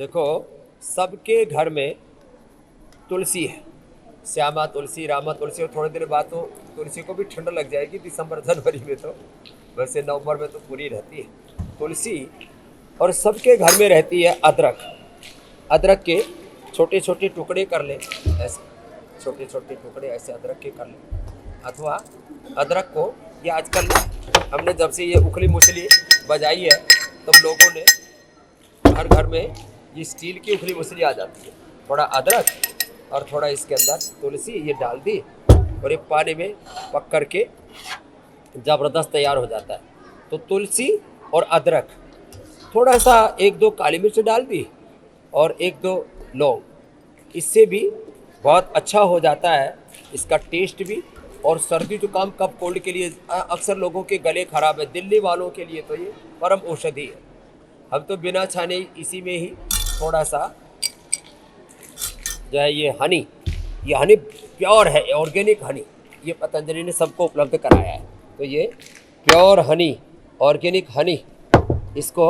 देखो, सबके घर में तुलसी है। श्यामा तुलसी, रामा तुलसी, और थोड़े दिन बाद तो तुलसी को भी ठंड लग जाएगी दिसंबर जनवरी में, तो वैसे नवंबर में तो पूरी रहती है तुलसी। और सबके घर में रहती है अदरक। अदरक के छोटे छोटे टुकड़े कर ले, ऐसे छोटे छोटे टुकड़े ऐसे अदरक के कर ले। अथवा अदरक को, ये आजकल हमने जब से ये उखली मुसली बजाई है तब लोगों ने हर घर में ये स्टील की उखली मुसली आ जाती है। थोड़ा अदरक और थोड़ा इसके अंदर तुलसी ये डाल दी और ये पानी में पक कर के ज़बरदस्त तैयार हो जाता है। तो तुलसी और अदरक, थोड़ा सा 1-2 काली मिर्च डाल दी और 1-2 लौंग, इससे भी बहुत अच्छा हो जाता है इसका टेस्ट भी। और सर्दी जुकाम कफ कोल्ड के लिए, अक्सर लोगों के गले खराब है, दिल्ली वालों के लिए तो ये परम औषधि है। हम तो बिना छाने इसी में ही थोड़ा सा जो है ये हनी प्योर है, ऑर्गेनिक हनी, ये पतंजलि ने सबको उपलब्ध कराया है। तो ये प्योर हनी, ऑर्गेनिक हनी, इसको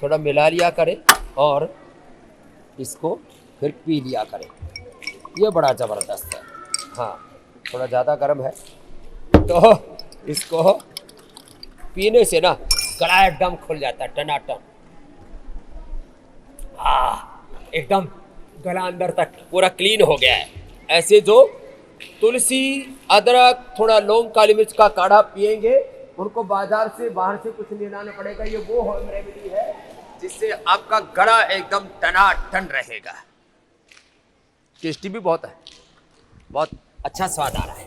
थोड़ा मिला लिया करें और इसको फिर पी लिया करें, ये बड़ा ज़बरदस्त है। हाँ, थोड़ा ज़्यादा गर्म है तो इसको पीने से ना गला एकदम खुल जाता है टनाटन। एकदम गला अंदर तक पूरा क्लीन हो गया है। ऐसे जो तुलसी, अदरक, थोड़ा लौंग, काली मिर्च का काढ़ा पिएंगे, उनको बाजार से बाहर से कुछ नहीं लाना पड़ेगा। ये वो होम रेमेडी है जिससे आपका गला एकदम टनाटन रहेगा। टेस्टी भी बहुत है, बहुत अच्छा स्वाद आ रहा है।